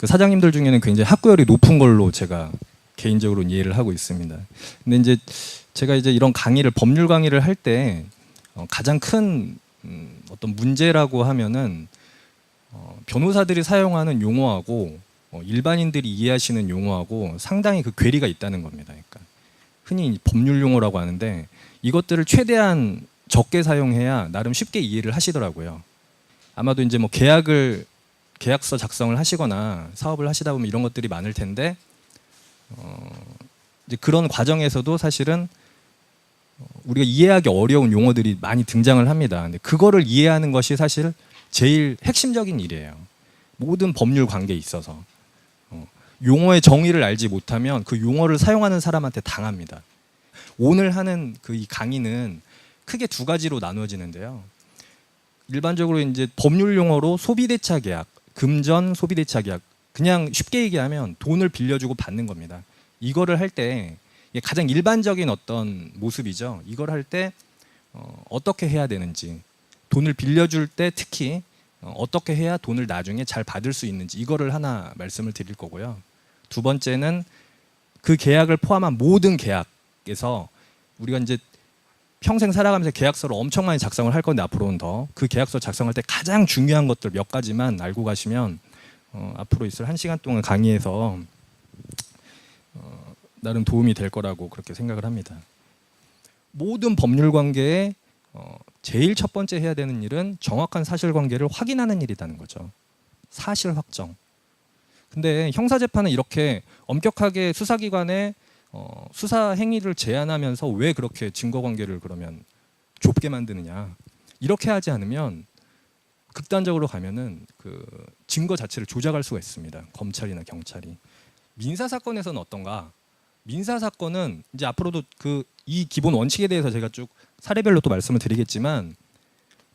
그 사장님들 중에는 굉장히 학구열이 높은 걸로 제가 개인적으로 이해를 하고 있습니다. 근데 이제 제가 이제 이런 강의를 법률 강의를 할 때 가장 큰 어떤 문제라고 하면은 변호사들이 사용하는 용어하고 일반인들이 이해하시는 용어하고 상당히 그 괴리가 있다는 겁니다. 그러니까 흔히 법률 용어라고 하는데 이것들을 최대한 적게 사용해야 나름 쉽게 이해를 하시더라고요. 아마도 이제 뭐 계약서 작성을 하시거나 사업을 하시다 보면 이런 것들이 많을 텐데 이제 그런 과정에서도 사실은 우리가 이해하기 어려운 용어들이 많이 등장을 합니다. 근데 그거를 이해하는 것이 사실 제일 핵심적인 일이에요. 모든 법률 관계에 있어서 용어의 정의를 알지 못하면 그 용어를 사용하는 사람한테 당합니다. 오늘 하는 그 이 강의는 크게 두 가지로 나누어지는데요. 일반적으로 이제 법률 용어로 소비대차 계약, 금전 소비대차 계약, 그냥 쉽게 얘기하면 돈을 빌려주고 받는 겁니다. 이거를 할 때 가장 일반적인 어떤 모습이죠. 이걸 할 때 어떻게 해야 되는지, 돈을 빌려줄 때 특히 어떻게 해야 돈을 나중에 잘 받을 수 있는지 이거를 하나 말씀을 드릴 거고요. 두 번째는 그 계약을 포함한 모든 계약에서 우리가 이제 평생 살아가면서 계약서를 엄청 많이 작성을 할 건데 앞으로는 더 그 계약서 작성할 때 가장 중요한 것들 몇 가지만 알고 가시면 앞으로 있을 1시간 동안 강의에서 나름 도움이 될 거라고 그렇게 생각을 합니다. 모든 법률 관계에 제일 첫 번째 해야 되는 일은 정확한 사실관계를 확인하는 일이라는 거죠. 사실 확정. 근데 형사재판은 이렇게 엄격하게 수사기관에 수사 행위를 제한하면서 왜 그렇게 증거관계를 그러면 좁게 만드느냐. 이렇게 하지 않으면 극단적으로 가면은 그 증거 자체를 조작할 수가 있습니다. 검찰이나 경찰이. 민사사건에서는 어떤가? 민사사건은 이제 앞으로도 이 기본 원칙에 대해서 제가 쭉 사례별로 또 말씀을 드리겠지만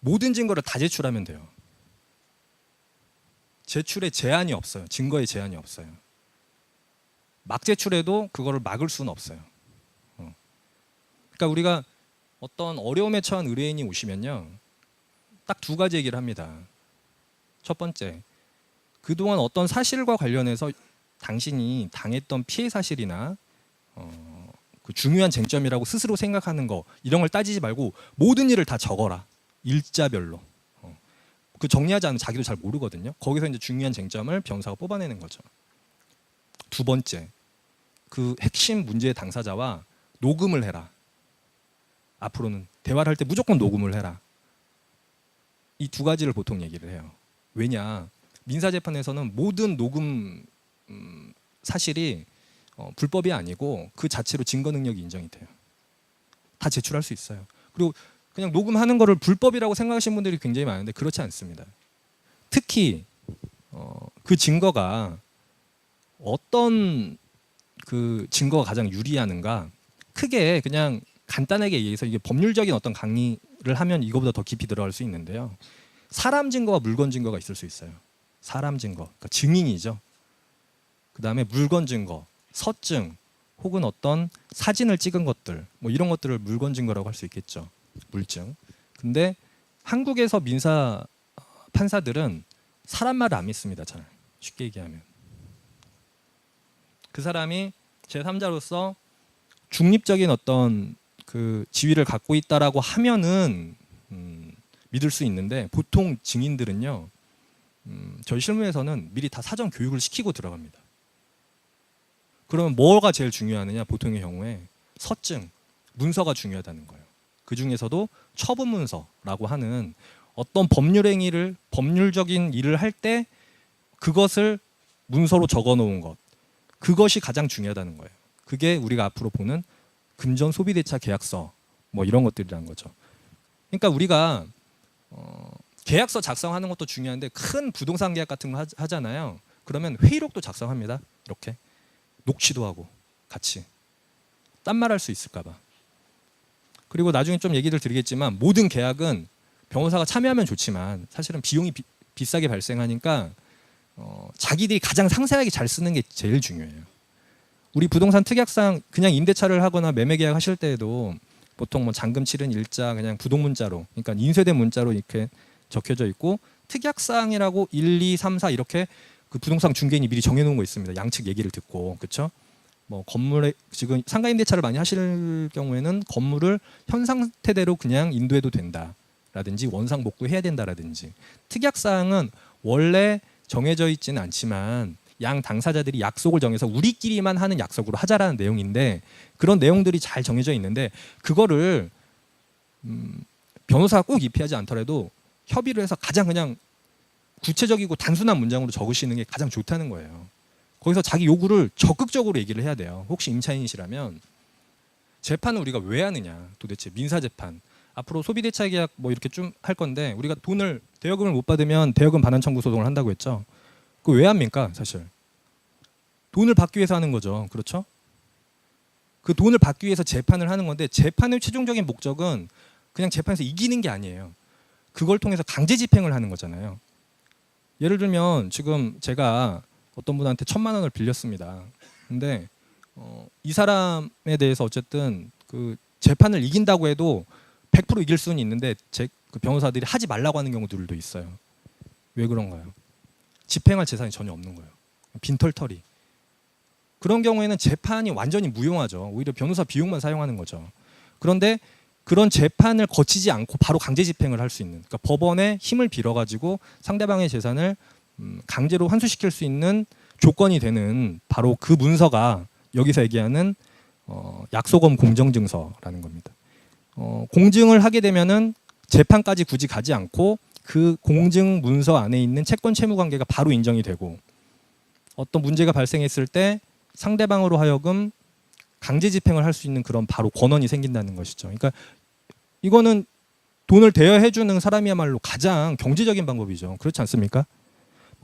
모든 증거를 다 제출하면 돼요. 제출에 제한이 없어요. 증거에 제한이 없어요. 막 제출해도 그거를 막을 수는 없어요. 그러니까 우리가 어떤 어려움에 처한 의뢰인이 오시면요. 딱 두 가지 얘기를 합니다. 첫 번째, 그동안 어떤 사실과 관련해서 당신이 당했던 피해 사실이나 그 중요한 쟁점이라고 스스로 생각하는 거 이런 걸 따지지 말고 모든 일을 다 적어라. 일자별로. 그 정리하지 않으면 자기도 잘 모르거든요. 거기서 이제 중요한 쟁점을 변호사가 뽑아내는 거죠. 두 번째, 그 핵심 문제의 당사자와 녹음을 해라. 앞으로는 대화를 할 때 무조건 녹음을 해라. 이 두 가지를 보통 얘기를 해요. 왜냐? 민사재판에서는 모든 녹음 사실이 불법이 아니고 그 자체로 증거 능력이 인정이 돼요. 다 제출할 수 있어요. 그리고 그냥 녹음하는 거를 불법이라고 생각하시는 분들이 굉장히 많은데 그렇지 않습니다. 특히 그 증거가 어떤 그 증거가 가장 유리하는가 크게 그냥 간단하게 얘기해서 이게 법률적인 어떤 강의를 하면 이거보다 더 깊이 들어갈 수 있는데요. 사람 증거와 물건 증거가 있을 수 있어요. 사람 증거, 그러니까 증인이죠. 그 다음에 물건 증거, 서증 혹은 어떤 사진을 찍은 것들 뭐 이런 것들을 물건 증거라고 할 수 있겠죠. 물증. 근데 한국에서 민사 판사들은 사람 말을 안 믿습니다. 잘 쉽게 얘기하면 그 사람이 제3자로서 중립적인 어떤 그 지위를 갖고 있다라고 하면은 믿을 수 있는데 보통 증인들은요 저희 실무에서는 미리 다 사전 교육을 시키고 들어갑니다. 그러면 뭐가 제일 중요하느냐? 보통의 경우에 서증, 문서가 중요하다는 거예요. 그 중에서도 처분 문서라고 하는 어떤 법률 행위를 법률적인 일을 할 때 그것을 문서로 적어놓은 것, 그것이 가장 중요하다는 거예요. 그게 우리가 앞으로 보는 금전 소비대차 계약서 뭐 이런 것들이라는 거죠. 그러니까 우리가 계약서 작성하는 것도 중요한데 큰 부동산 계약 같은 거 하잖아요. 그러면 회의록도 작성합니다. 이렇게 녹취도 하고 같이 딴 말 할 수 있을까 봐. 그리고 나중에 좀 얘기를 드리겠지만 모든 계약은 변호사가 참여하면 좋지만 사실은 비용이 비싸게 발생하니까 자기들이 가장 상세하게 잘 쓰는 게 제일 중요해요. 우리 부동산 특약상 그냥 임대차를 하거나 매매 계약 하실 때에도 보통 뭐 잔금 치른 일자 그냥 부동문자로 그러니까 인쇄된 문자로 이렇게 적혀져 있고 특약사항이라고 1, 2, 3, 4 이렇게 그 부동산 중개인이 미리 정해놓은 거 있습니다. 양측 얘기를 듣고, 그렇죠? 뭐 건물에 지금 상가 임대차를 많이 하실 경우에는 건물을 현 상태대로 그냥 인도해도 된다라든지 원상 복구해야 된다라든지, 특약 사항은 원래 정해져 있지는 않지만 양 당사자들이 약속을 정해서 우리끼리만 하는 약속으로 하자라는 내용인데, 그런 내용들이 잘 정해져 있는데 그거를 변호사가 꼭 입히하지 않더라도 협의를 해서 가장 그냥 구체적이고 단순한 문장으로 적으시는 게 가장 좋다는 거예요. 거기서 자기 요구를 적극적으로 얘기를 해야 돼요. 혹시 임차인이시라면 재판을 우리가 왜 하느냐, 도대체 민사재판 앞으로 소비대차 계약 뭐 이렇게 좀 할 건데, 우리가 돈을 대여금을 못 받으면 대여금 반환 청구 소송을 한다고 했죠. 그거 왜 합니까? 사실 돈을 받기 위해서 하는 거죠. 그렇죠? 그 돈을 받기 위해서 재판을 하는 건데, 재판의 최종적인 목적은 그냥 재판에서 이기는 게 아니에요. 그걸 통해서 강제 집행을 하는 거잖아요. 예를 들면 지금 제가 어떤 분한테 1,000만 원을 빌렸습니다. 근데 이 사람에 대해서 어쨌든 그 재판을 이긴다고 해도 100% 이길 수는 있는데 그 변호사들이 하지 말라고 하는 경우들도 있어요. 왜 그런가요? 집행할 재산이 전혀 없는 거예요. 빈털터리. 그런 경우에는 재판이 완전히 무용하죠. 오히려 변호사 비용만 사용하는 거죠. 그런데 그런 재판을 거치지 않고 바로 강제 집행을 할 수 있는, 그러니까 법원의 힘을 빌어가지고 상대방의 재산을 강제로 환수시킬 수 있는 조건이 되는 바로 그 문서가 여기서 얘기하는 약소금 공정증서라는 겁니다. 공증을 하게 되면은 재판까지 굳이 가지 않고 그 공증 문서 안에 있는 채권 채무 관계가 바로 인정이 되고, 어떤 문제가 발생했을 때 상대방으로 하여금 강제 집행을 할 수 있는 그런 바로 권한이 생긴다는 것이죠. 그러니까 이거는 돈을 대여해 주는 사람이야말로 가장 경제적인 방법이죠. 그렇지 않습니까?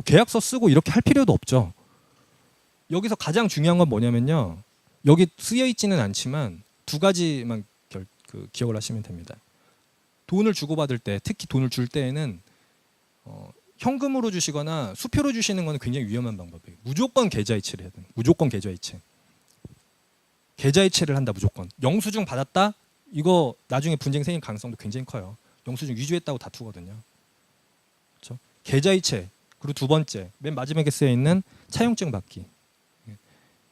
계약서 쓰고 이렇게 할 필요도 없죠. 여기서 가장 중요한 건 뭐냐면요, 여기 쓰여 있지는 않지만 두 가지만 기억을 하시면 됩니다. 돈을 주고받을 때, 특히 돈을 줄 때에는 현금으로 주시거나 수표로 주시는 건 굉장히 위험한 방법이에요. 무조건 계좌이체를 해야 돼요. 무조건 계좌이체. 계좌이체를 한다. 무조건. 영수증 받았다? 이거 나중에 분쟁 생길 가능성도 굉장히 커요. 영수증 위조했다고 다투거든요. 그렇죠? 계좌이체. 그리고 두 번째, 맨 마지막에 쓰여 있는 차용증 받기.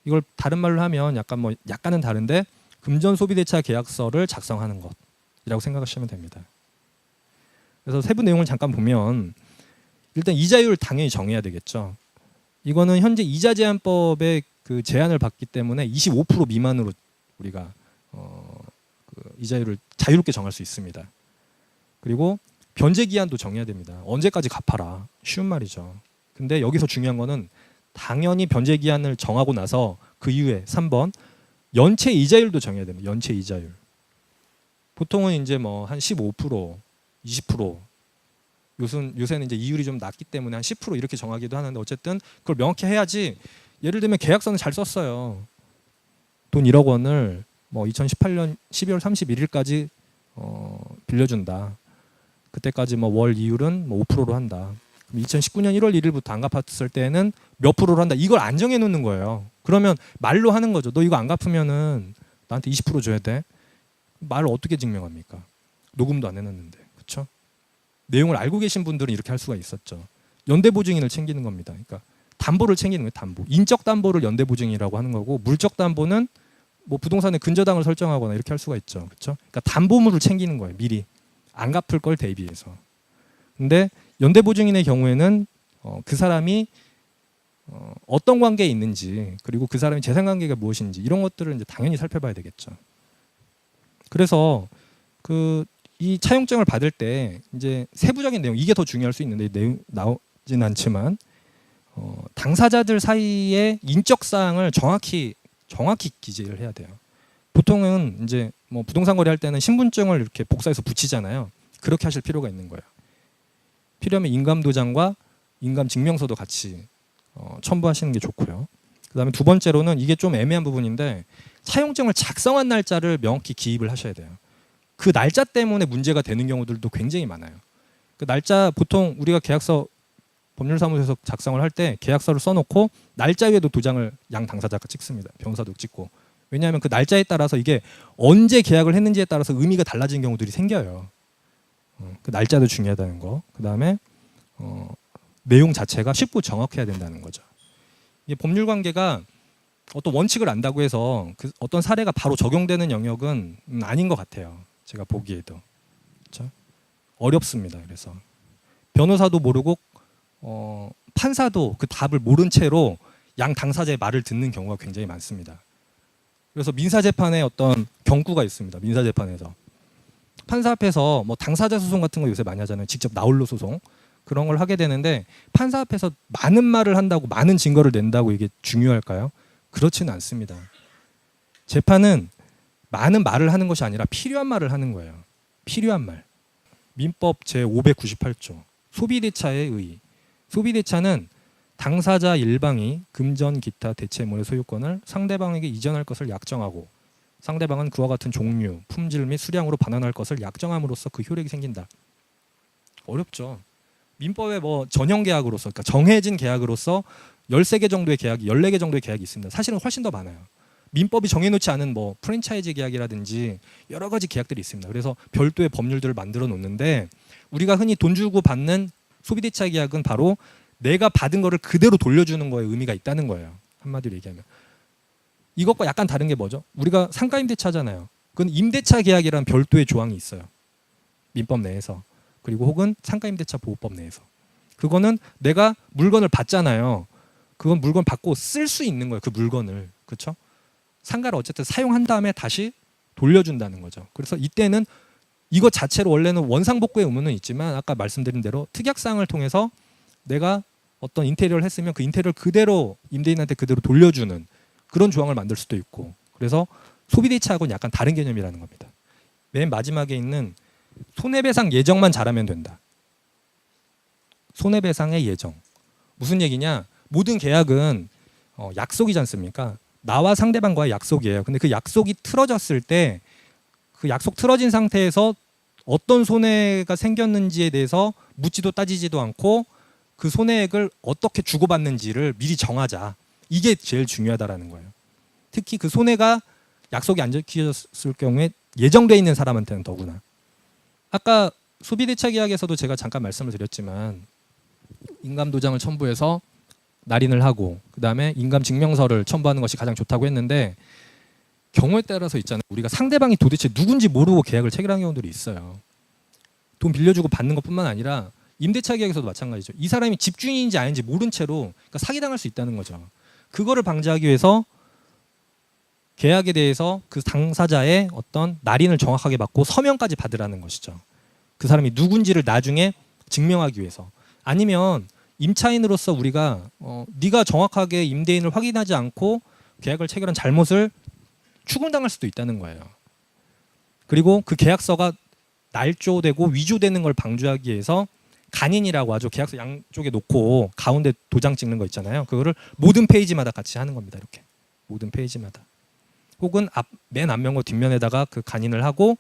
이걸 다른 말로 하면 약간은 다른데 금전 소비대차 계약서를 작성하는 것이라고 생각하시면 됩니다. 그래서 세부 내용을 잠깐 보면, 일단 이자율 당연히 정해야 되겠죠. 이거는 현재 이자 제한법의 그 제한을 받기 때문에 25% 미만으로 우리가 그 이자율을 자유롭게 정할 수 있습니다. 그리고 변제 기한도 정해야 됩니다. 언제까지 갚아라. 쉬운 말이죠. 근데 여기서 중요한 거는 당연히 변제 기한을 정하고 나서 그 이후에 3번 연체 이자율도 정해야 됩니다. 연체 이자율. 보통은 이제 뭐 한 15%, 20%. 요새는 이제 이율이 좀 낮기 때문에 한 10% 이렇게 정하기도 하는데, 어쨌든 그걸 명확히 해야지. 예를 들면 계약서는 잘 썼어요. 돈 1억 원을 뭐 2018년 12월 31일까지 빌려준다. 그때까지 뭐 월 이율은 뭐 5%로 한다. 2019년 1월 1일부터 안 갚았을 때는 몇 프로로 한다. 이걸 안 정해 놓는 거예요. 그러면 말로 하는 거죠. 너 이거 안 갚으면은 나한테 20% 줘야 돼. 말을 어떻게 증명합니까? 녹음도 안 해놨는데. 그렇죠? 내용을 알고 계신 분들은 이렇게 할 수가 있었죠. 연대보증인을 챙기는 겁니다. 그러니까 담보를 챙기는 거예요. 담보. 인적 담보를 연대보증이라고 하는 거고, 물적 담보는 뭐 부동산의 근저당을 설정하거나 이렇게 할 수가 있죠. 그렇죠? 그러니까 담보물을 챙기는 거예요. 미리 안 갚을 걸 대비해서. 근데 연대보증인의 경우에는 그 사람이 어떤 관계에 있는지, 그리고 그 사람의 재산 관계가 무엇인지, 이런 것들을 이제 당연히 살펴봐야 되겠죠. 그래서 이 차용증을 받을 때 이제 세부적인 내용, 이게 더 중요할 수 있는데 내용 나오진 않지만, 당사자들 사이의 인적 사항을 정확히 기재를 해야 돼요. 보통은 이제 뭐 부동산 거래할 때는 신분증을 이렇게 복사해서 붙이잖아요. 그렇게 하실 필요가 있는 거예요. 필요하면 인감도장과 인감증명서도 같이 첨부하시는 게 좋고요. 그다음에 두 번째로는, 이게 좀 애매한 부분인데, 차용증을 작성한 날짜를 명확히 기입을 하셔야 돼요. 그 날짜 때문에 문제가 되는 경우들도 굉장히 많아요. 그 날짜, 보통 우리가 계약서 법률사무소에서 작성을 할 때 계약서를 써놓고 날짜 위에도 도장을 양 당사자가 찍습니다. 변호사도 찍고. 왜냐하면 그 날짜에 따라서 이게 언제 계약을 했는지에 따라서 의미가 달라지는 경우들이 생겨요. 그 날짜도 중요하다는 거. 그 다음에 내용 자체가 쉽고 정확해야 된다는 거죠. 이게 법률 관계가 어떤 원칙을 안다고 해서 그 어떤 사례가 바로 적용되는 영역은 아닌 것 같아요. 제가 보기에도. 그렇죠? 어렵습니다. 그래서 변호사도 모르고 판사도 그 답을 모른 채로 양 당사자의 말을 듣는 경우가 굉장히 많습니다. 그래서 민사재판에 어떤 경구가 있습니다. 민사재판에서 판사 앞에서 뭐 당사자 소송 같은 거 요새 많이 하잖아요. 직접 나홀로 소송 그런 걸 하게 되는데 판사 앞에서 많은 말을 한다고 많은 증거를 낸다고 이게 중요할까요? 그렇지는 않습니다. 재판은 많은 말을 하는 것이 아니라 필요한 말을 하는 거예요. 필요한 말. 민법 제598조 소비대차의 의의. 소비대차는 당사자 일방이 금전 기타 대체물의 소유권을 상대방에게 이전할 것을 약정하고 상대방은 그와 같은 종류, 품질 및 수량으로 반환할 것을 약정함으로써 그 효력이 생긴다. 어렵죠. 민법에 뭐 전형 계약으로서 그러니까 정해진 계약으로서 13개 정도의 계약이 14개 정도의 계약이 있습니다. 사실은 훨씬 더 많아요. 민법이 정해놓지 않은 뭐 프랜차이즈 계약이라든지 여러 가지 계약들이 있습니다. 그래서 별도의 법률들을 만들어 놓는데 우리가 흔히 돈 주고 받는 소비대차 계약은 바로 내가 받은 거를 그대로 돌려주는 거에 의미가 있다는 거예요. 한마디로 얘기하면. 이것과 약간 다른 게 뭐죠? 우리가 상가임대차잖아요. 그건 임대차 계약이라는 별도의 조항이 있어요. 민법 내에서. 그리고 혹은 상가임대차 보호법 내에서. 그거는 내가 물건을 받잖아요. 그건 물건 받고 쓸 수 있는 거예요. 그 물건을. 그렇죠? 상가를 어쨌든 사용한 다음에 다시 돌려준다는 거죠. 그래서 이때는 이것 자체로 원래는 원상복구의 의무는 있지만 아까 말씀드린 대로 특약사항을 통해서 내가 어떤 인테리어를 했으면 그 인테리어를 그대로 임대인한테 그대로 돌려주는 그런 조항을 만들 수도 있고 그래서 소비대차하고는 약간 다른 개념이라는 겁니다. 맨 마지막에 있는 손해배상 예정만 잘하면 된다. 손해배상의 예정. 무슨 얘기냐? 모든 계약은 약속이지 않습니까? 나와 상대방과의 약속이에요. 근데 그 약속이 틀어졌을 때 그 약속 틀어진 상태에서 어떤 손해가 생겼는지에 대해서 묻지도 따지지도 않고 그 손해액을 어떻게 주고받는지를 미리 정하자. 이게 제일 중요하다라는 거예요. 특히 그 손해가 약속이 안 지켜졌을 경우에 예정돼 있는 사람한테는 더구나. 아까 소비대차 계약에서도 제가 잠깐 말씀을 드렸지만 인감도장을 첨부해서 날인을 하고 그다음에 인감증명서를 첨부하는 것이 가장 좋다고 했는데 경우에 따라서 있잖아요. 우리가 상대방이 도대체 누군지 모르고 계약을 체결하는 경우들이 있어요. 돈 빌려주고 받는 것뿐만 아니라 임대차 계약에서도 마찬가지죠. 이 사람이 집주인인지 아닌지 모른 채로 그러니까 사기당할 수 있다는 거죠. 그거를 방지하기 위해서 계약에 대해서 그 당사자의 어떤 날인을 정확하게 받고 서명까지 받으라는 것이죠. 그 사람이 누군지를 나중에 증명하기 위해서. 아니면 임차인으로서 우리가 네가 정확하게 임대인을 확인하지 않고 계약을 체결한 잘못을 추궁당할 수도 있다는 거예요. 그리고 그 계약서가 날조되고 위조되는 걸 방지하기 위해서 간인이라고 하죠. 계약서 양쪽에 놓고 가운데 도장 찍는 거 있잖아요. 그거를 모든 페이지마다 같이 하는 겁니다. 이렇게 모든 페이지마다. 혹은 맨 앞면과 뒷면에다가 그 간인을 하고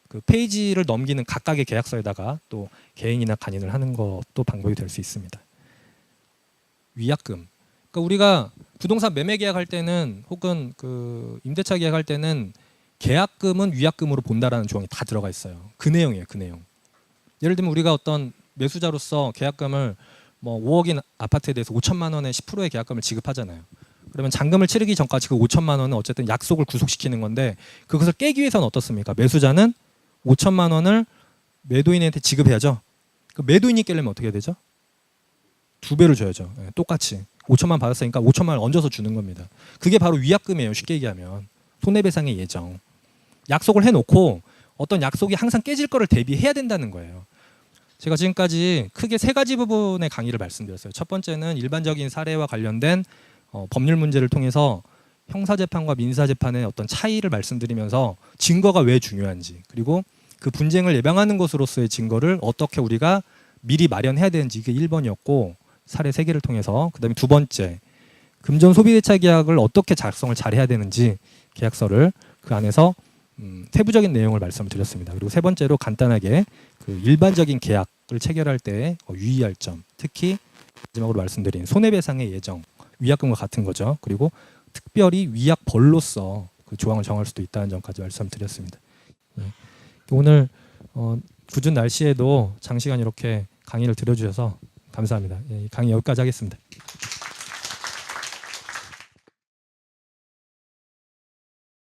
그 페이지를 넘기는 각각의 계약서에다가 또 개인이나 간인을 하는 것도 방법이 될 수 있습니다. 위약금. 그러니까 우리가 부동산 매매 계약할 때는 혹은 그 임대차 계약할 때는 계약금은 위약금으로 본다라는 조항이 다 들어가 있어요. 그 내용이에요. 그 내용. 예를 들면 우리가 어떤 매수자로서 계약금을 뭐 5억인 아파트에 대해서 5천만 원의 10%의 계약금을 지급하잖아요. 그러면 잔금을 치르기 전까지 그 5천만 원은 어쨌든 약속을 구속시키는 건데 그것을 깨기 위해서는 어떻습니까? 매수자는 5천만 원을 매도인한테 지급해야죠. 그 매도인이 깨려면 어떻게 해야 되죠? 2배를 줘야죠. 네, 똑같이. 5천만 받았으니까 5천만 원 얹어서 주는 겁니다. 그게 바로 위약금이에요. 쉽게 얘기하면. 손해배상의 예정. 약속을 해놓고 어떤 약속이 항상 깨질 거를 대비해야 된다는 거예요. 제가 지금까지 크게 3가지 부분의 강의를 말씀드렸어요. 첫 번째는 일반적인 사례와 관련된 법률 문제를 통해서 형사재판과 민사재판의 어떤 차이를 말씀드리면서 증거가 왜 중요한지 그리고 그 분쟁을 예방하는 것으로서의 증거를 어떻게 우리가 미리 마련해야 되는지 이게 1번이었고 사례 3개를 통해서 그다음에 2번째 금전 소비대차 계약을 어떻게 작성을 잘 해야 되는지 계약서를 그 안에서 세부적인 내용을 말씀을 드렸습니다. 그리고 3번째로 간단하게 그 일반적인 계약을 체결할 때 유의할 점 특히 마지막으로 말씀드린 손해배상의 예정 위약금과 같은 거죠. 그리고 특별히 위약벌로서 그 조항을 정할 수도 있다는 점까지 말씀드렸습니다. 네. 오늘 궂은 날씨에도 장시간 이렇게 강의를 들어주셔서 감사합니다. 예, 이 강의 여기까지 하겠습니다.